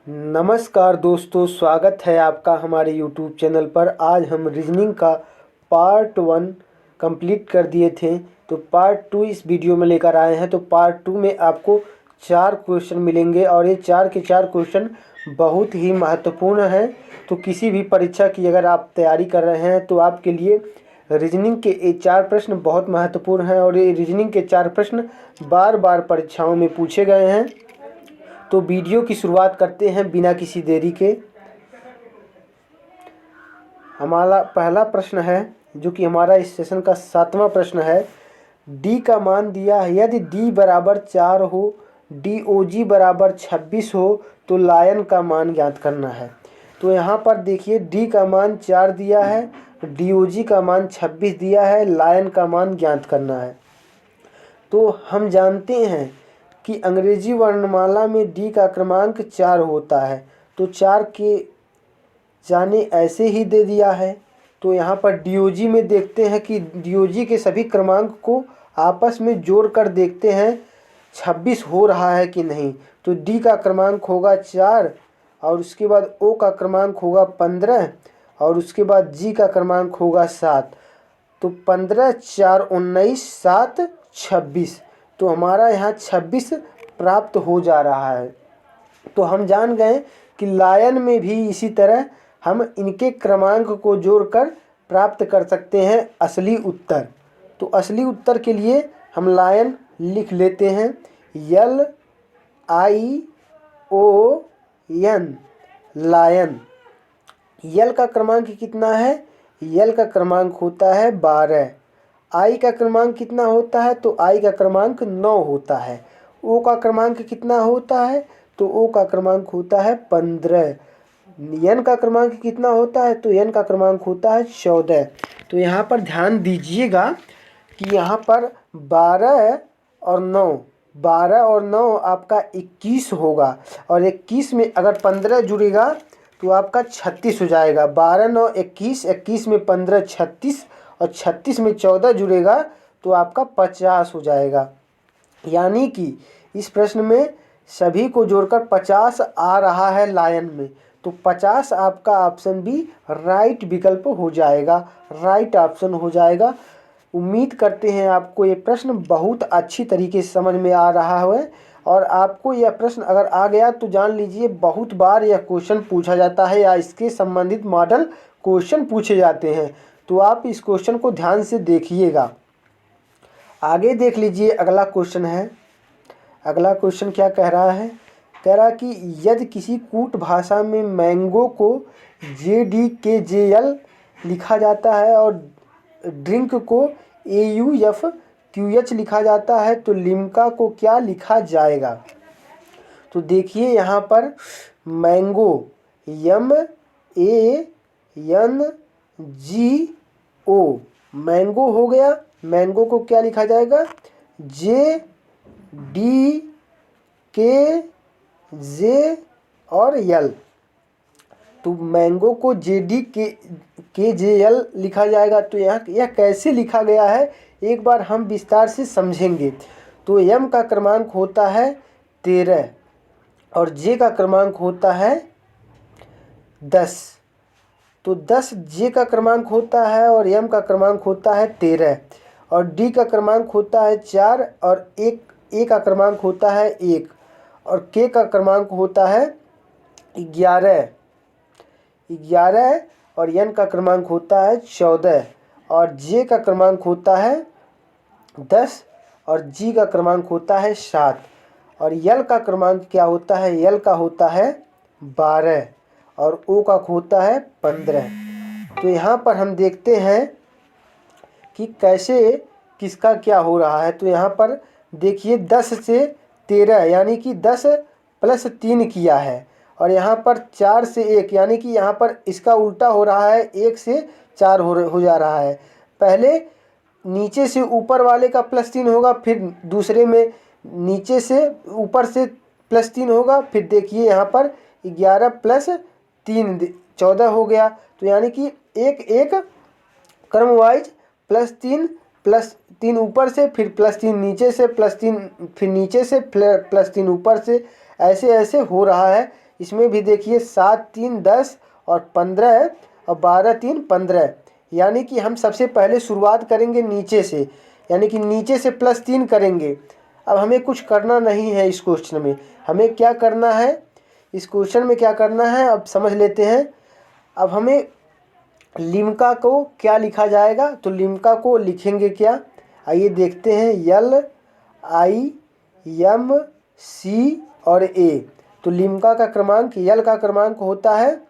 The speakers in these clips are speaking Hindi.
नमस्कार दोस्तों, स्वागत है आपका हमारे यूट्यूब चैनल पर। आज हम रीजनिंग का पार्ट 1 कंप्लीट कर दिए थे, तो पार्ट 2 इस वीडियो में लेकर आए हैं। तो पार्ट 2 में आपको 4 क्वेश्चन मिलेंगे और ये 4 के 4 क्वेश्चन बहुत ही महत्वपूर्ण हैं। तो किसी भी परीक्षा की अगर आप तैयारी कर रहे हैं तो आपके लिए रीजनिंग के ये 4 प्रश्न बहुत महत्वपूर्ण हैं और ये रीजनिंग के 4 प्रश्न बार बार परीक्षाओं में पूछे गए हैं। तो वीडियो की शुरुआत करते हैं बिना किसी देरी के। हमारा पहला प्रश्न है, जो कि हमारा इस सेशन का 7वां प्रश्न है। डी का मान दिया है, यदि डी बराबर 4 हो, DOG बराबर 26 हो तो लायन का मान ज्ञात करना है। तो यहाँ पर देखिए, डी का मान 4 दिया है, DOG का मान 26 दिया है, लायन का मान ज्ञात करना है। तो हम जानते हैं कि अंग्रेजी वर्णमाला में डी का क्रमांक 4 होता है, तो 4 के जाने ऐसे ही दे दिया है। तो यहाँ पर DOG में देखते हैं कि DOG के सभी क्रमांक को आपस में जोड़कर देखते हैं 26 हो रहा है कि नहीं। तो डी का क्रमांक होगा 4 और उसके बाद ओ का क्रमांक होगा 15 और उसके बाद जी का क्रमांक होगा 7। तो 15, 4, 19, 7, 26। तो हमारा यहाँ 26 प्राप्त हो जा रहा है। तो हम जान गए कि लायन में भी इसी तरह हम इनके क्रमांक को जोड़कर प्राप्त कर सकते हैं असली उत्तर। तो असली उत्तर के लिए हम लायन लिख लेते हैं, LION, लायन। यल का क्रमांक कितना है? यल का क्रमांक होता है 12। आई का क्रमांक कितना होता है? तो आई का क्रमांक 9 होता है। ओ का क्रमांक कितना होता है? तो ओ का क्रमांक होता है 15। एन का क्रमांक कितना होता है? तो एन का क्रमांक होता है 14। तो यहाँ पर ध्यान दीजिएगा कि यहाँ पर 12 और 9 आपका 21 होगा और 21 में अगर 15 जुड़ेगा तो आपका 36 हो जाएगा। 12, 9, 21, 21 में 15 36 और 36 में 14 जुड़ेगा तो आपका 50 हो जाएगा। यानी कि इस प्रश्न में सभी को जोड़कर 50 आ रहा है लायन में। तो 50 आपका ऑप्शन बी राइट विकल्प हो जाएगा, राइट ऑप्शन हो जाएगा। उम्मीद करते हैं आपको ये प्रश्न बहुत अच्छी तरीके से समझ में आ रहा है और आपको यह प्रश्न अगर आ गया तो जान लीजिए बहुत बार यह क्वेश्चन पूछा जाता है या इसके संबंधित मॉडल क्वेश्चन पूछे जाते हैं। तो आप इस क्वेश्चन को ध्यान से देखिएगा। आगे देख लीजिए, अगला क्वेश्चन है। अगला क्वेश्चन क्या कह रहा है? कह रहा कि यदि किसी कूट भाषा में मैंगो को JDKJL लिखा जाता है और ड्रिंक को AUFQH लिखा जाता है तो लिम्का को क्या लिखा जाएगा? तो देखिए यहाँ पर मैंगो MANGO, मैंगो हो गया। मैंगो को क्या लिखा जाएगा? JDKJ और L। तो मैंगो को JDKJL लिखा जाएगा। तो यह कैसे लिखा गया है एक बार हम विस्तार से समझेंगे। तो M का क्रमांक होता है 13 और J का क्रमांक होता है 10। तो 10 J का क्रमांक होता है और M का क्रमांक होता है 13 और D का क्रमांक होता है 4 और A का क्रमांक होता है 1 और K का क्रमांक होता है 11 और N का क्रमांक होता है 14 और J का क्रमांक होता है 10 और G का क्रमांक होता है 7 और L का क्रमांक क्या होता है? L का होता है 12 और O का होता है 15। तो यहाँ पर हम देखते हैं कि कैसे किसका क्या हो रहा है। तो यहाँ पर देखिए 10 से 13 यानी कि 10 + 3 किया है और यहाँ पर 4 से 1 यानी कि यहाँ पर इसका उल्टा हो रहा है, 1 से 4 हो जा रहा है। पहले नीचे से ऊपर वाले का +3 होगा, फिर दूसरे में नीचे से ऊपर से +3 होगा, फिर देखिए यहाँ पर 11 + 3 14 हो गया। तो यानी कि एक क्रम वाइज +3 ऊपर से, फिर +3 नीचे से, +3 फिर नीचे से, +3 ऊपर से, ऐसे ऐसे हो रहा है। इसमें भी देखिए 7 3 10 और 15 और 12 3 15, यानी कि हम सबसे पहले शुरुआत करेंगे नीचे से, यानी कि नीचे से +3 करेंगे। अब हमें कुछ करना नहीं है इस क्वेश्चन में, हमें क्या करना है इस क्वेश्चन में क्या करना है अब समझ लेते हैं। अब हमें लिम्का को क्या लिखा जाएगा, तो लिम्का को लिखेंगे क्या, आइए देखते हैं, LIMC और A। तो लिम्का का क्रमांक, L का क्रमांक होता है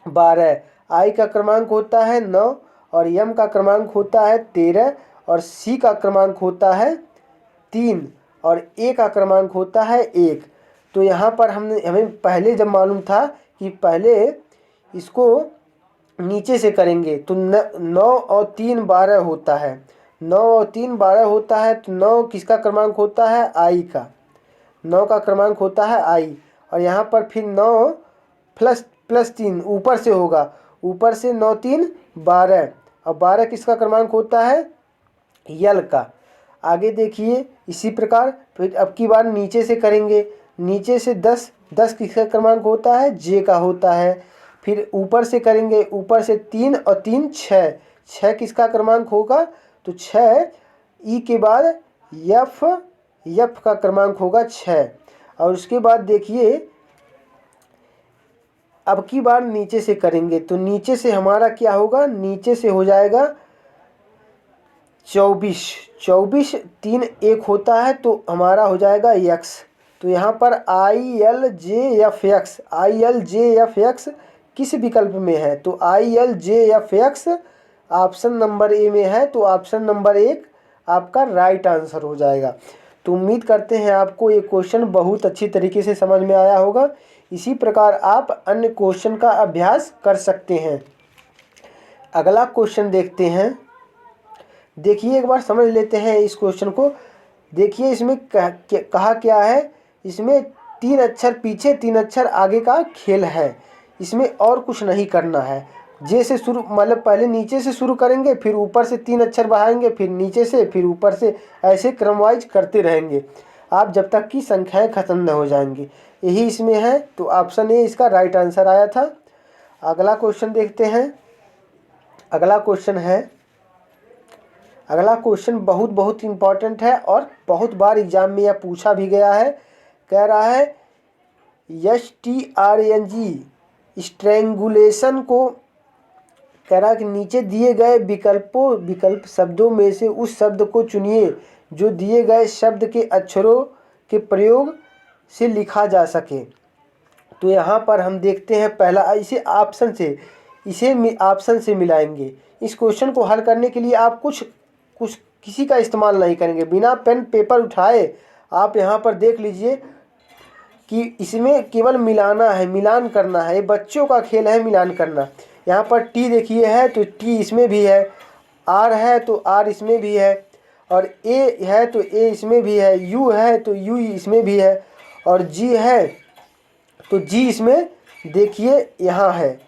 12, I का क्रमांक होता है 9 और M का क्रमांक होता है 13 और C का क्रमांक होता है 3 और A का क्रमांक होता है 1। तो यहाँ पर हमें पहले जब मालूम था कि पहले इसको नीचे से करेंगे, तो 9 और 3 12 होता है, 9 और 3 12 होता है। तो 9 किसका क्रमांक होता है, I का, 9 का क्रमांक होता है I। और यहाँ पर फिर 9 प्लस 3 ऊपर से होगा, ऊपर से 9 3 12 और 12 किसका क्रमांक होता है, L का। आगे देखिए इसी प्रकार फिर अब की बार नीचे से करेंगे, नीचे से 10 किसका क्रमांक होता है, J का होता है। फिर ऊपर से करेंगे, ऊपर से 3 और 3 6 किसका क्रमांक होगा, तो 6 E के बाद F का क्रमांक होगा 6। और उसके बाद देखिए अब की बार नीचे से करेंगे, तो नीचे से हमारा क्या होगा, नीचे से हो जाएगा 24 3 1 होता है, तो हमारा हो जाएगा X। तो यहाँ पर ILJFX किस विकल्प में है, तो ILJFX ऑप्शन नंबर A में है, तो ऑप्शन नंबर 1 आपका राइट आंसर हो जाएगा। तो उम्मीद करते हैं आपको ये क्वेश्चन बहुत अच्छी तरीके से समझ में आया होगा। इसी प्रकार आप अन्य क्वेश्चन का अभ्यास कर सकते हैं। अगला क्वेश्चन देखते हैं, देखिए एक बार समझ लेते हैं इस क्वेश्चन को। देखिए इसमें कहा क्या है, इसमें 3 अक्षर पीछे 3 अक्षर आगे का खेल है, इसमें और कुछ नहीं करना है। जैसे शुरू मतलब पहले नीचे से शुरू करेंगे, फिर ऊपर से 3 अक्षर बढ़ाएंगे, फिर नीचे से, फिर ऊपर से, ऐसे क्रमवाइज करते रहेंगे आप जब तक कि संख्याएं खत्म न हो जाएंगी। यही इसमें है, तो ऑप्शन ए इसका राइट आंसर आया था। अगला क्वेश्चन देखते हैं। अगला क्वेश्चन बहुत इम्पॉर्टेंट है और बहुत बार एग्जाम में यह पूछा भी गया है। कह रहा है STRNG स्ट्रेंगुलेशन को, कह रहा है कि नीचे दिए गए विकल्प शब्दों में से उस शब्द को चुनिए जो दिए गए शब्द के अक्षरों के प्रयोग से लिखा जा सके। तो यहाँ पर हम देखते हैं पहला, इसे ऑप्शन से मिलाएंगे। इस क्वेश्चन को हल करने के लिए आप कुछ किसी का इस्तेमाल नहीं करेंगे, बिना पेन पेपर उठाए आप यहाँ पर देख लीजिए कि इसमें केवल मिलाना है, मिलान करना है। ये बच्चों का खेल है मिलान करना। यहाँ पर T देखिए है, तो T इसमें भी है, R है तो R इसमें भी है, और A है तो A इसमें भी है, U है तो U इसमें भी है, और G है तो G इसमें देखिए यहाँ है,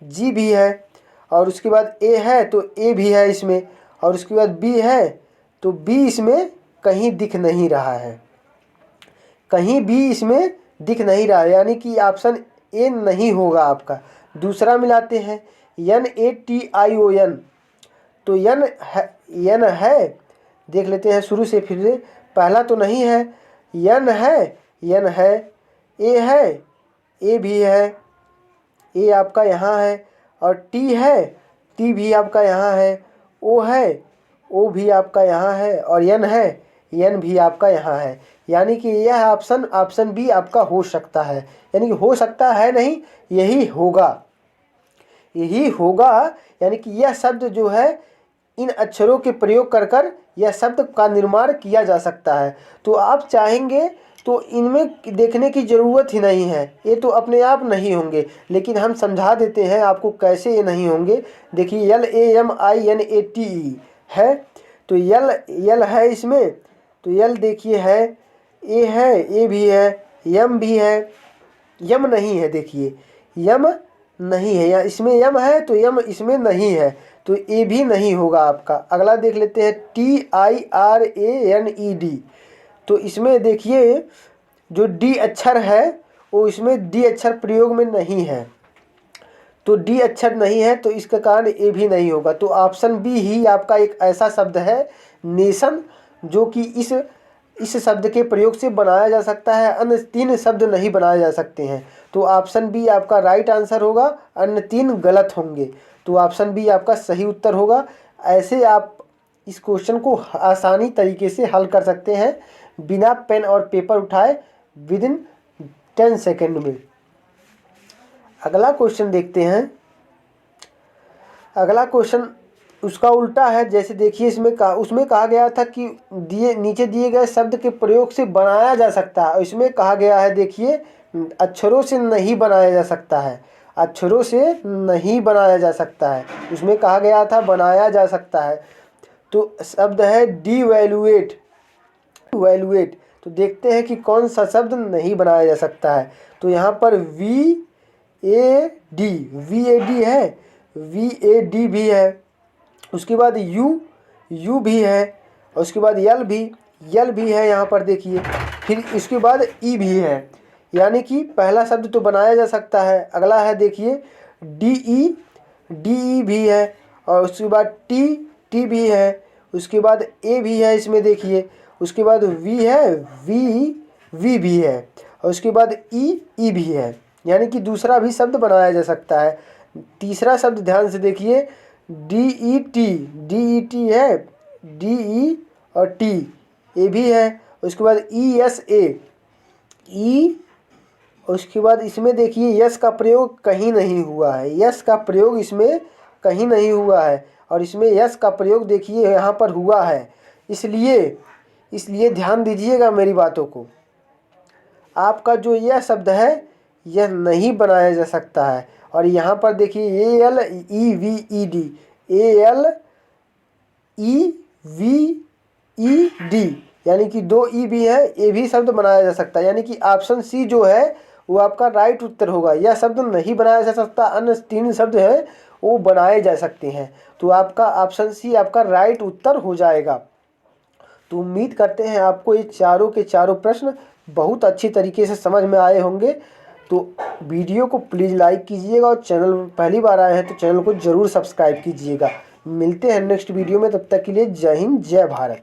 G भी है। और उसके बाद A है तो A भी है इसमें, और उसके बाद B है तो B इसमें कहीं दिख नहीं रहा है, कहीं भी इसमें दिख नहीं रहा है, यानी कि ऑप्शन ए नहीं होगा आपका। दूसरा मिलाते हैं NATION, तो यन है, देख लेते हैं शुरू से फिर से। पहला तो नहीं है, यन है, ए है, ए भी है, ए आपका यहाँ है, और टी है, टी भी आपका यहाँ है, ओ है, ओ भी आपका यहाँ है, और यन है, यन भी आपका यहाँ है। यानी कि यह ऑप्शन बी आपका हो सकता है, यानी कि हो सकता है नहीं, यही होगा, यानी कि यह शब्द जो है इन अक्षरों के प्रयोग कर यह शब्द का निर्माण किया जा सकता है। तो आप चाहेंगे तो इनमें देखने की ज़रूरत ही नहीं है, ये तो अपने आप नहीं होंगे, लेकिन हम समझा देते हैं आपको कैसे ये नहीं होंगे। देखिए LAMINATE है, तो यल है इसमें, तो यल देखिए है, ए है, ए भी है, यम भी है, यम नहीं है, देखिए यम नहीं है, या इसमें यम है तो यम इसमें नहीं है, तो ए भी नहीं होगा आपका। अगला देख लेते हैं TIRANED, तो इसमें देखिए जो डी अक्षर है वो इसमें डी अक्षर प्रयोग में नहीं है, तो डी अक्षर नहीं है तो इसके कारण ए भी नहीं होगा। तो ऑप्शन बी ही आपका एक ऐसा शब्द है नेशन जो कि इस शब्द के प्रयोग से बनाया जा सकता है, अन्य 3 शब्द नहीं बनाए जा सकते हैं। तो ऑप्शन बी आपका राइट आंसर होगा, अन्य 3 गलत होंगे। तो ऑप्शन बी आपका सही उत्तर होगा। ऐसे आप इस क्वेश्चन को आसानी तरीके से हल कर सकते हैं बिना पेन और पेपर उठाए विदिन 10 सेकेंड में। अगला क्वेश्चन देखते हैं। अगला क्वेश्चन उसका उल्टा है। जैसे देखिए उसमें कहा गया था कि नीचे दिए गए शब्द के प्रयोग से बनाया जा सकता है, और इसमें कहा गया है देखिए अक्षरों से नहीं बनाया जा सकता है, अक्षरों से नहीं बनाया जा सकता है। उसमें कहा गया था बनाया जा सकता है, तो शब्द है डिवैल्यूएट, वैल्यूएट। तो देखते हैं कि कौन सा शब्द नहीं बनाया जा सकता है। तो यहाँ पर VAD है, VAD भी है, उसके बाद यू भी है, और उसके बाद यल भी है यहाँ पर देखिए, फिर इसके बाद ई भी है, यानी कि पहला शब्द तो बनाया जा सकता है। अगला है देखिए DE भी है, और उसके बाद टी भी है, उसके बाद ए भी है इसमें देखिए, उसके बाद वी है, वी भी है, और उसके बाद ई भी है, यानी कि दूसरा भी शब्द बनाया जा सकता है। तीसरा शब्द ध्यान से देखिए DET है, DE और टी ए भी है, उसके बाद ESA उसके बाद इसमें देखिए यस का प्रयोग कहीं नहीं हुआ है, यस का प्रयोग इसमें कहीं नहीं हुआ है, और इसमें यस का प्रयोग देखिए यहाँ पर हुआ है। इसलिए ध्यान दीजिएगा मेरी बातों को। आपका जो यह शब्द है यह नहीं बनाया जा सकता है, और यहाँ पर देखिए ALEVED यानी कि 2 ई भी है, ए भी शब्द बनाया जा सकता है, यानी कि ऑप्शन सी जो है वो आपका राइट उत्तर होगा। यह शब्द नहीं बनाया जा सकता, अन्य 3 शब्द हैं वो बनाए जा सकते हैं। तो आपका ऑप्शन सी आपका राइट उत्तर हो जाएगा। तो उम्मीद करते हैं आपको ये चारों के चारों प्रश्न बहुत अच्छी तरीके से समझ में आए होंगे। तो वीडियो को प्लीज़ लाइक कीजिएगा, और चैनल पहली बार आए हैं तो चैनल को ज़रूर सब्सक्राइब कीजिएगा। मिलते हैं नेक्स्ट वीडियो में, तब तक के लिए जय हिंद जय भारत।